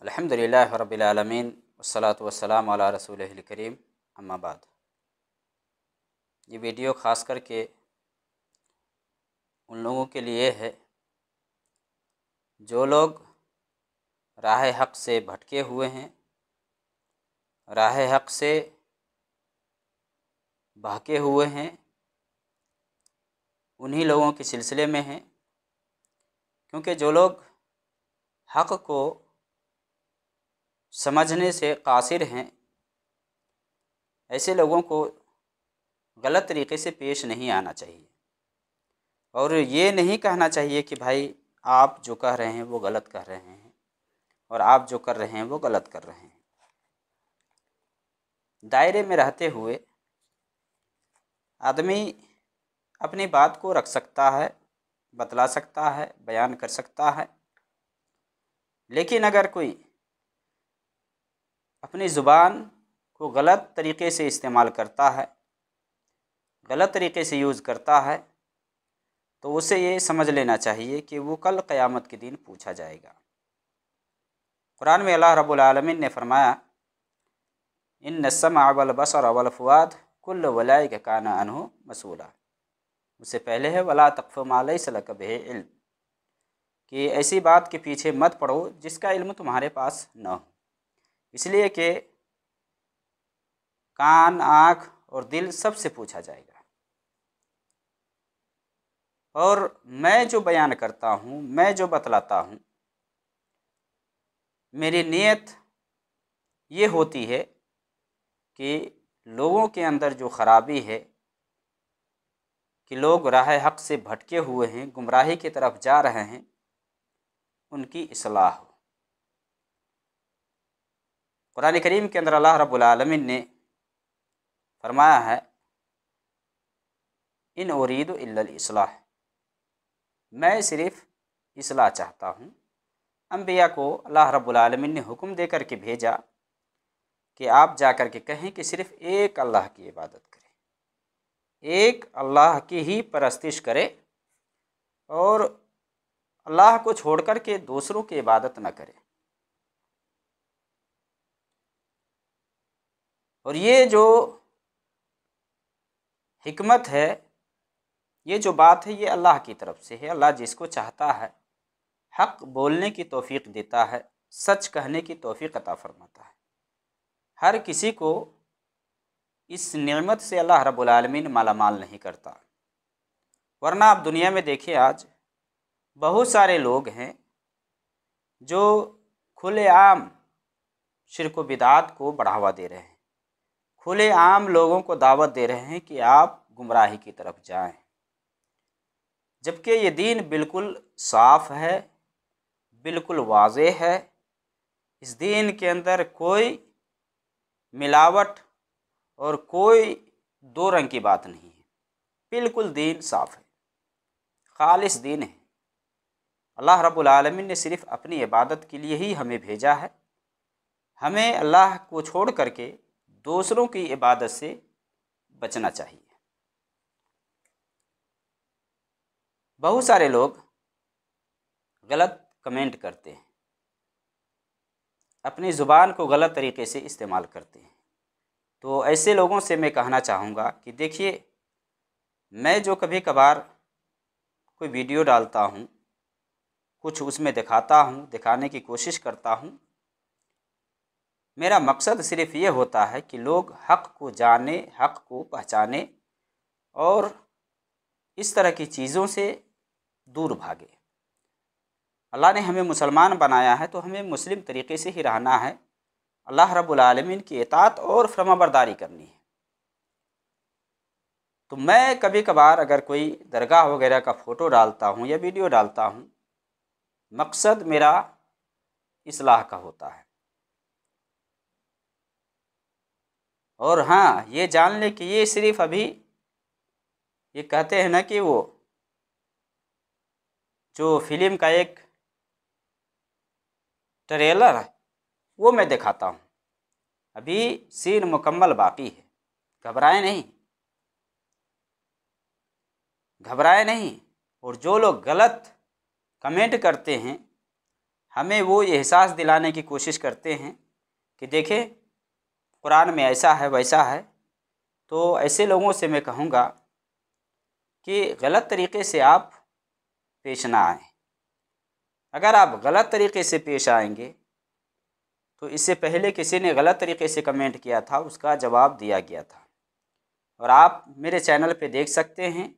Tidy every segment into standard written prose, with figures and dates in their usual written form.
अल्हम्दुलिल्लाह रब्बिल आलमीन वस्सलातु वस्सलामु अला रसूलिहिल करीम अम्मा बाद। ये वीडियो ख़ास करके उन लोगों के लिए है जो लोग राह हक़ से भटके हुए हैं, राह हक़ से बहके हुए हैं, उन्हीं लोगों के सिलसिले में हैं। क्योंकि जो लोग हक़ को समझने से कासिर हैं, ऐसे लोगों को गलत तरीक़े से पेश नहीं आना चाहिए और ये नहीं कहना चाहिए कि भाई आप जो कह रहे हैं वो गलत कह रहे हैं और आप जो कर रहे हैं वो गलत कर रहे हैं। दायरे में रहते हुए आदमी अपनी बात को रख सकता है, बतला सकता है, बयान कर सकता है, लेकिन अगर कोई अपनी ज़ुबान को गलत तरीक़े से इस्तेमाल करता है, गलत तरीक़े से यूज़ करता है, तो उसे ये समझ लेना चाहिए कि वो कल क़यामत के दिन पूछा जाएगा। कुरान में अल्लाह रब्बुल आलमीन ने फरमाया, इन्न सम्अ वल बसर वल फुआद कुल्लु उलाइका काना अन्हु मसूला। उससे पहले है वला तक़फ़ु मा लैसा लक बिही इल्म, कि ऐसी बात के पीछे मत पड़ो जिसका इल्म तुम्हारे पास न हो। इसलिए कि कान, आँख और दिल सबसे पूछा जाएगा। और मैं जो बयान करता हूँ, मैं जो बतलाता हूँ, मेरी नीयत ये होती है कि लोगों के अंदर जो ख़राबी है, कि लोग राह हक़ से भटके हुए हैं, गुमराही की तरफ जा रहे हैं, उनकी इस्लाह हो। कुरान करीम के अंदर अल्लाह रब्बुल आलमीन ने फरमाया है, इन उरीदु इल्लल इस्लाह, मैं सिर्फ़ इस्लाह चाहता हूँ। अंबिया को अल्लाह रब्बुल आलमीन ने हुक्म दे कर के भेजा कि आप जा कर के कहें कि सिर्फ़ एक अल्लाह की इबादत करें, एक अल्लाह की ही परस्तिश करें और अल्लाह को छोड़ कर के दूसरों की इबादत न करें। और ये जो हिकमत है, ये जो बात है, ये अल्लाह की तरफ से है। अल्लाह जिसको चाहता है हक़ बोलने की तौफ़ीक़ देता है, सच कहने की तौफ़ीक़ अता फ़रमाता है। हर किसी को इस नेमत से अल्लाह रब्बुल आलमीन मालामाल नहीं करता। वरना आप दुनिया में देखिए, आज बहुत सारे लोग हैं जो खुलेआम शिर्क व बिदात को बढ़ावा दे रहे हैं, खुलेआम लोगों को दावत दे रहे हैं कि आप गुमराही की तरफ जाएं, जबकि ये दीन बिल्कुल साफ़ है, बिल्कुल वाज़ेह है। इस दीन के अंदर कोई मिलावट और कोई दो रंग की बात नहीं है। बिल्कुल दीन साफ़ है, खालिस दीन है। अल्लाह रब्बुल आलमीन ने सिर्फ़ अपनी इबादत के लिए ही हमें भेजा है। हमें अल्लाह को छोड़ करके दूसरों की इबादत से बचना चाहिए। बहुत सारे लोग गलत कमेंट करते हैं, अपनी ज़ुबान को गलत तरीक़े से इस्तेमाल करते हैं। तो ऐसे लोगों से मैं कहना चाहूँगा कि देखिए, मैं जो कभी कभार कोई वीडियो डालता हूँ, कुछ उसमें दिखाता हूँ, दिखाने की कोशिश करता हूँ, मेरा मकसद सिर्फ़ ये होता है कि लोग हक़ को जाने, हक़ को पहचाने और इस तरह की चीज़ों से दूर भागे। अल्लाह ने हमें मुसलमान बनाया है तो हमें मुस्लिम तरीक़े से ही रहना है, अल्लाह रब्बुल आलमीन की इताअत और फरमाबरदारी करनी है। तो मैं कभी कभार अगर कोई दरगाह वगैरह का फ़ोटो डालता हूँ या वीडियो डालता हूँ, मकसद मेरा इस्लाह का होता है। और हाँ, ये जान ले कि ये सिर्फ़ अभी, ये कहते हैं ना कि वो जो फ़िल्म का एक ट्रेलर है वो मैं दिखाता हूँ, अभी सीन मुकम्मल बाकी है। घबराएं नहीं, घबराएं नहीं। और जो लोग गलत कमेंट करते हैं, हमें वो एहसास दिलाने की कोशिश करते हैं कि देखें कुरान में ऐसा है वैसा है। तो ऐसे लोगों से मैं कहूँगा कि गलत तरीक़े से आप पेश ना आएँ। अगर आप गलत तरीक़े से पेश आएंगे तो इससे पहले किसी ने गलत तरीक़े से कमेंट किया था, उसका जवाब दिया गया था। और आप मेरे चैनल पे देख सकते हैं,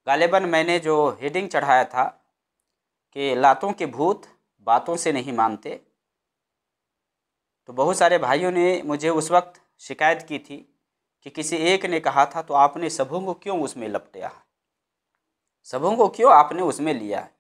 गालिबन मैंने जो हेडिंग चढ़ाया था कि लातों के भूत बातों से नहीं मानते, तो बहुत सारे भाइयों ने मुझे उस वक्त शिकायत की थी कि किसी एक ने कहा था तो आपने सबों को क्यों उसमें लपटा है, सबों को क्यों आपने उसमें लिया है।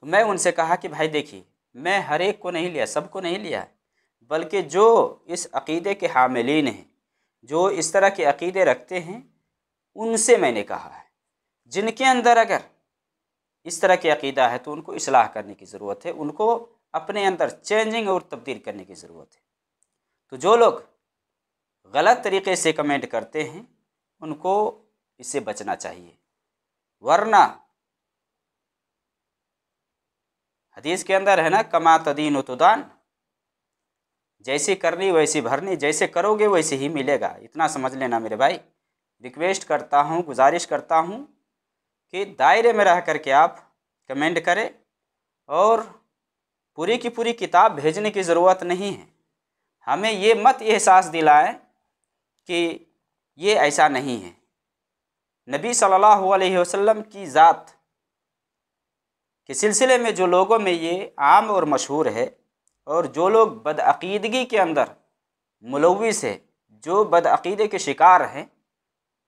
तो मैं उनसे कहा कि भाई देखिए, मैं हर एक को नहीं लिया, सबको नहीं लिया है, बल्कि जो इस अक़ीदे के हामिलीन हैं, जो इस तरह के अक़ीदे रखते हैं, उनसे मैंने कहा है। जिनके अंदर अगर इस तरह की अक़ीदा है तो उनको इस्लाह करने की ज़रूरत है, उनको अपने अंदर चेंजिंग और तब्दील करने की ज़रूरत है। तो जो लोग गलत तरीक़े से कमेंट करते हैं उनको इससे बचना चाहिए, वरना हदीस के अंदर है ना, कमा तदीन तुदान, जैसी करनी वैसी भरनी, जैसे करोगे वैसे ही मिलेगा। इतना समझ लेना मेरे भाई। रिक्वेस्ट करता हूँ, गुजारिश करता हूँ कि दायरे में रह करके आप कमेंट करें, और पूरी की पूरी किताब भेजने की ज़रूरत नहीं है। हमें ये मत एहसास दिलाएं कि ये ऐसा नहीं है। नबी सल्लल्लाहु अलैहि वसल्लम की ज़ात के सिलसिले में जो लोगों में ये आम और मशहूर है, और जो लोग बदअक़ीदगी के अंदर मुलव्विस है, जो बदअक़ीदे के शिकार हैं,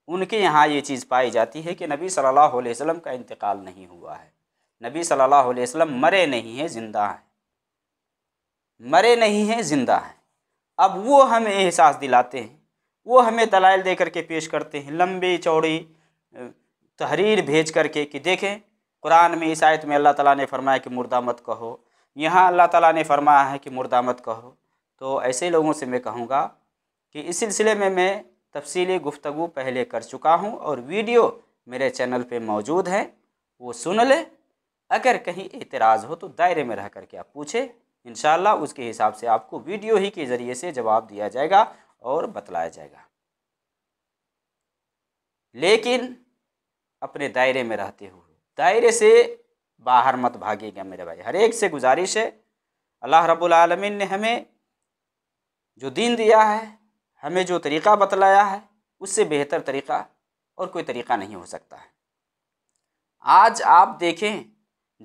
उनके यहाँ ये चीज़ पाई जाती है कि नबी सल्लल्लाहु अलैहि वसल्लम का इंतकाल नहीं हुआ है। नबी सल्लल्लाहु अलैहि वसल्लम मरे नहीं हैं, ज़िंदा हैं। मरे नहीं हैं, ज़िंदा हैं। अब वो हमें एहसास दिलाते हैं, वो हमें दलाइल दे करके पेश करते हैं, लंबी चौड़ी तहरीर भेज करके कि देखें कुरान में इस आयत में अल्लाह ताला ने फरमाया कि मुर्दा मत कहो, यहाँ अल्लाह ताला ने फरमाया है कि मुर्दा मत कहो। तो ऐसे लोगों से मैं कहूँगा कि इस सिलसिले में मैं तफसीली गुफ्तगू पहले कर चुका हूँ, और वीडियो मेरे चैनल पे मौजूद है, वो सुन ले। अगर कहीं एतराज़ हो तो दायरे में रह करके आप पूछें, इंशाअल्लाह उसके हिसाब से आपको वीडियो ही के ज़रिए से जवाब दिया जाएगा और बतलाया जाएगा। लेकिन अपने दायरे में रहते हुए, दायरे से बाहर मत भागिएगा मेरे भाई। हर एक से गुजारिश है, अल्लाह रब्बुल आलमीन ने हमें जो दीन दिया है, हमें जो तरीक़ा बतलाया है, उससे बेहतर तरीक़ा और कोई तरीक़ा नहीं हो सकता है। आज आप देखें,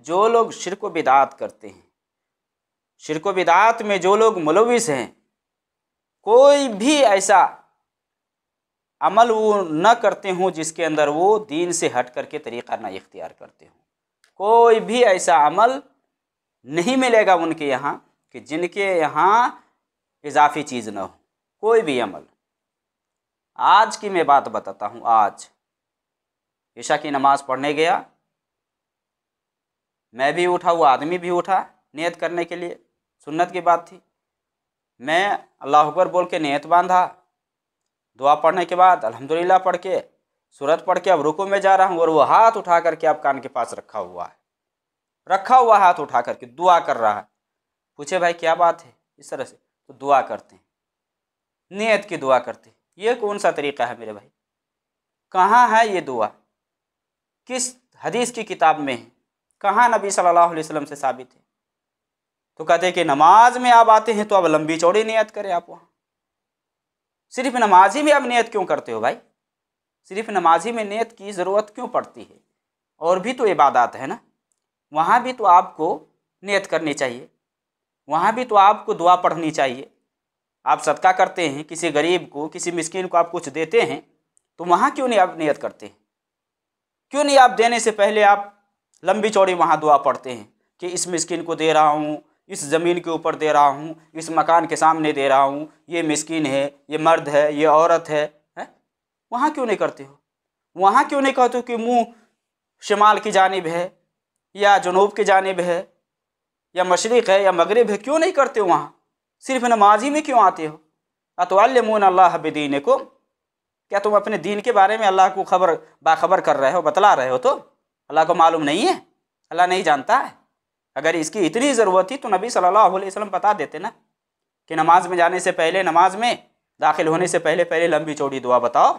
जो लोग शिर्क व बिदात करते हैं, शिर्क व बिदात में जो लोग मुलव्विस हैं, कोई भी ऐसा अमल वो न करते हों जिसके अंदर वो दीन से हट करके तरीक़ा न इख्तियार करते हों। कोई भी ऐसा अमल नहीं मिलेगा उनके यहाँ कि जिनके यहाँ इजाफ़ी चीज़ न हो, कोई भी अमल। आज की मैं बात बताता हूँ। आज ईशा की नमाज़ पढ़ने गया, मैं भी उठा, वो आदमी भी उठा नियत करने के लिए, सुन्नत की बात थी। मैं अल्लाह अकबर बोल के नियत बांधा, दुआ पढ़ने के बाद अल्हम्दुलिल्लाह पढ़ के, सूरत पढ़ के अब रुकू में जा रहा हूँ, और वो हाथ उठा करके आप कान के पास रखा हुआ है, रखा हुआ हाथ उठा करके दुआ कर रहा है। पूछे भाई क्या बात है? इस तरह से तो दुआ करते हैं, नियत की दुआ करते हैं। ये कौन सा तरीक़ा है मेरे भाई? कहाँ है ये दुआ? किस हदीस की किताब में है? कहाँ नबी सल्लल्लाहु अलैहि वसल्लम से साबित है? तो कहते हैं कि नमाज में आप आते हैं तो अब लंबी चौड़ी नियत करें। आप वहाँ सिर्फ नमाज ही में अब नियत क्यों करते हो भाई? सिर्फ नमाज ही में नियत की ज़रूरत क्यों पड़ती है? और भी तो इबादत है ना, वहाँ भी तो आपको नियत करनी चाहिए, वहाँ भी तो आपको दुआ पढ़नी चाहिए। आप सदका करते हैं, किसी गरीब को, किसी मिस्कीन को आप कुछ देते हैं, तो वहाँ क्यों नहीं आप नियत करते हैं? क्यों नहीं आप देने से पहले आप लंबी चौड़ी वहाँ दुआ पढ़ते हैं कि इस मिस्कीन को दे रहा हूँ, इस ज़मीन के ऊपर दे रहा हूँ, इस मकान के सामने दे रहा हूँ, ये मिस्कीन है, ये मर्द है, ये औरत है? वहाँ क्यों नहीं करते हो? वहाँ क्यों नहीं कहते हो कि मुँह शिमाल की जानिब है, या जनूब की जानिब है, या मशरिक़ है, या मगरिब है? क्यों नहीं करते हो वहाँ? सिर्फ नमाजी में क्यों आते हो? अतुअल्लिमूना अल्लाह बिदीनिकुम, क्या तुम अपने दीन के बारे में अल्लाह को बाखबर कर रहे हो, बतला रहे हो? तो अल्लाह को मालूम नहीं है? अल्लाह नहीं जानता है? अगर इसकी इतनी ज़रूरत थी तो नबी सल्लल्लाहु अलैहि वसल्लम बता देते ना कि नमाज में जाने से पहले, नमाज में दाखिल होने से पहले पहले लंबी चौड़ी दुआ बताओ।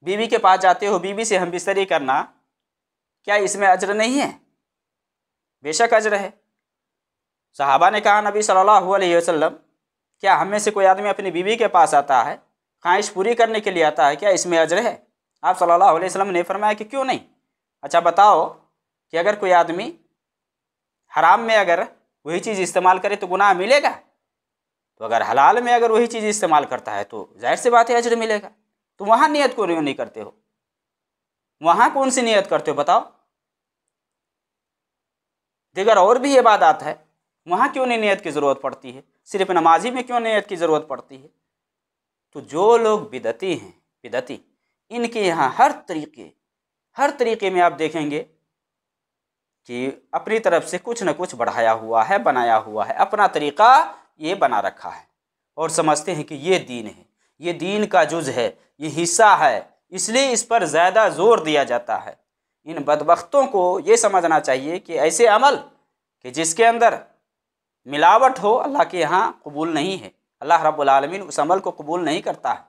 बीवी के पास जाते हो, बीवी से हमबिस्तरी करना, क्या इसमें अज्र नहीं है? बेशक अज्र है। सहाबा ने कहा नबी सल्लल्लाहु अलैहि वसल्लम, क्या हम में से कोई आदमी अपनी बीवी के पास आता है, ख्वाहिश पूरी करने के लिए आता है, क्या इसमें अज्र है? आप सल्लल्लाहु अलैहि वसल्लम ने फरमाया कि क्यों नहीं। अच्छा बताओ कि अगर कोई आदमी हराम में अगर वही चीज़ इस्तेमाल करे तो गुनाह मिलेगा? तो अगर हलाल में अगर वही चीज़ इस्तेमाल करता है तो जाहिर सी बात है अज्र मिलेगा। तो वहाँ नियत क्यों नहीं करते हो? वहाँ कौन सी नियत करते हो बताओ? दिगर और भी इबादत है, वहाँ क्यों नहीं नियत की ज़रूरत पड़ती है? सिर्फ नमाजी में क्यों नियत की ज़रूरत पड़ती है? तो जो लोग बिदती हैं, बिदती, इनके यहाँ हर तरीके में आप देखेंगे कि अपनी तरफ से कुछ न कुछ बढ़ाया हुआ है, बनाया हुआ है, अपना तरीक़ा ये बना रखा है और समझते हैं कि ये दीन है, ये दीन का जुज़ है, ये हिस्सा है, इसलिए इस पर ज़्यादा ज़ोर दिया जाता है। इन बदबख्तों को ये समझना चाहिए कि ऐसे अमल कि जिसके अंदर मिलावट हो, अल्लाह के यहाँ कबूल नहीं है। अल्लाह रब्बुल आलमीन उस अमल को कबूल नहीं करता है।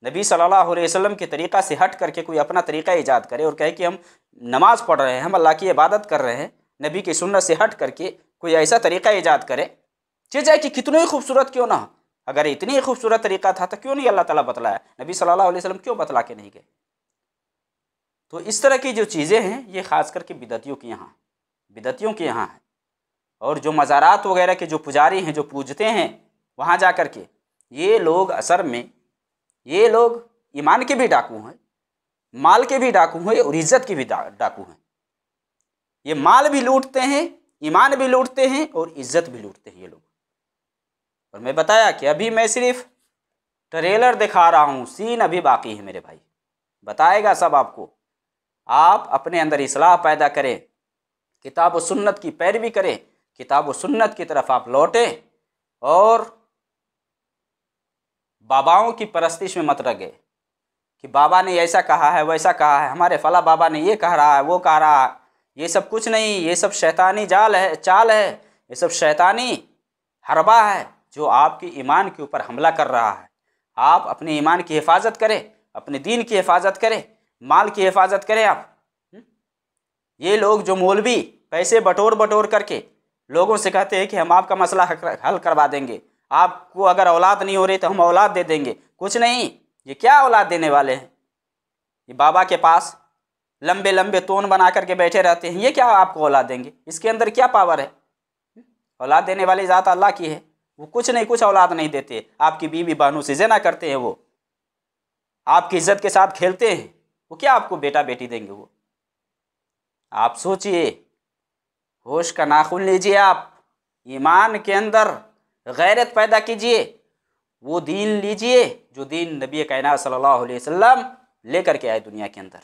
नबी सल्लल्लाहु अलैहि वसल्लम के तरीक़ा से हट करके कोई अपना तरीक़ा ईजाद करे और कहे कि हम नमाज़ पढ़ रहे हैं, हम अल्लाह की इबादत कर रहे हैं, नबी की सुन्नत से हट करके कोई ऐसा तरीक़ा ईजाद करे, चाहे कि कितना ही खूबसूरत क्यों ना हो। अगर इतनी खूबसूरत तरीक़ा था तो क्यों नहीं अल्लाह ताला बतलाया? नबी सल्लल्लाहु अलैहि वसल्लम क्यों बतला के नहीं गए? तो इस तरह की जो चीज़ें हैं ये ख़ास करके बिदतियों के यहाँ है। और जो मज़ारात वगैरह के जो पुजारी हैं, जो पूजते हैं, वहाँ जा कर के ये लोग असल में ये लोग ईमान के भी डाकू हैं, माल के भी डाकू हैं और इज़्ज़त के भी डाकू हैं। ये माल भी लूटते हैं, ईमान भी लूटते हैं और इज़्ज़त भी लूटते हैं ये लोग। और मैं बताया कि अभी मैं सिर्फ ट्रेलर दिखा रहा हूँ, सीन अभी बाकी है मेरे भाई, बताएगा सब आपको। आप अपने अंदर इस्लाह पैदा करें, किताब व सुन्नत की पैरवी करें, किताब व सुन्नत की तरफ आप लौटें और बाबाओं की परस्तिश में मत लगे कि बाबा ने ऐसा कहा है, वैसा कहा है, हमारे फला बाबा ने ये कह रहा है, वो कह रहा है। ये सब कुछ नहीं, ये सब शैतानी चाल है, ये सब शैतानी हरबा है जो आपके ईमान के ऊपर हमला कर रहा है। आप अपने ईमान की हिफाजत करें, अपने दीन की हिफाजत करें, माल की हिफाजत करें आप। ये लोग जो मौलवी पैसे बटोर करके लोगों से कहते हैं कि हम आपका मसला हल करवा देंगे, आपको अगर औलाद नहीं हो रही तो हम औलाद दे देंगे, कुछ नहीं। ये क्या औलाद देने वाले हैं? ये बाबा के पास लंबे लंबे तोन बना करके बैठे रहते हैं, ये क्या आपको औलाद देंगे? इसके अंदर क्या पावर है? औलाद देने वाली ज़ात अल्लाह की है, वो कुछ नहीं, कुछ औलाद नहीं देते। आपकी बीवी बहनों से ज़िना करते हैं, वो आपकी इज्जत के साथ खेलते हैं, वो क्या आपको बेटा बेटी देंगे? वो आप सोचिए, होश का नाखून लीजिए, आप ईमान के अंदर गैरत पैदा कीजिए, वो दीन लीजिए जो दीन नबी कायनात सल्लल्लाहु अलैहि वसल्लम लेकर के आए दुनिया के अंदर।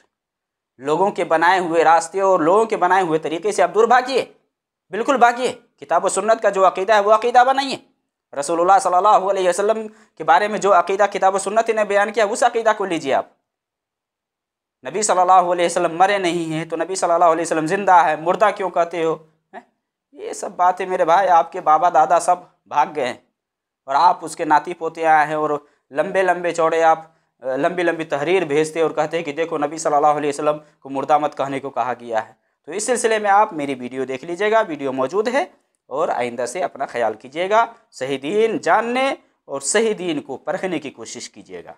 लोगों के बनाए हुए रास्ते और लोगों के बनाए हुए तरीके से आप दूर भागिए, बिल्कुल भागिए। किताब व सुन्नत का जो अकीदा है वो अकीदा बनाइए। रसूलुल्लाह सल्लल्लाहु अलैहि वसल्लम के बारे में जो अकीदा किताब व सुन्नत ने बयान किया, उस अकीदा को लीजिए आप। नबी सल्लल्लाहु अलैहि वसल्लम मरे नहीं हैं तो नबी सल्लल्लाहु अलैहि वसल्लम जिंदा है, मुर्दा क्यों कहते हो? ये सब बातें मेरे भाई, आपके बाबा दादा सब भाग गए हैं और आप उसके नाती पोते आए हैं और लंबे लंबे चौड़े आप लंबी लंबी तहरीर भेजते और कहते हैं कि देखो नबी सल्लल्लाहु अलैहि वसल्लम को मुर्दा मत कहने को कहा गया है। तो इस सिलसिले में आप मेरी वीडियो देख लीजिएगा, वीडियो मौजूद है, और आइंदा से अपना ख्याल कीजिएगा, सही दीन जानने और सही दीन को परखने की कोशिश कीजिएगा।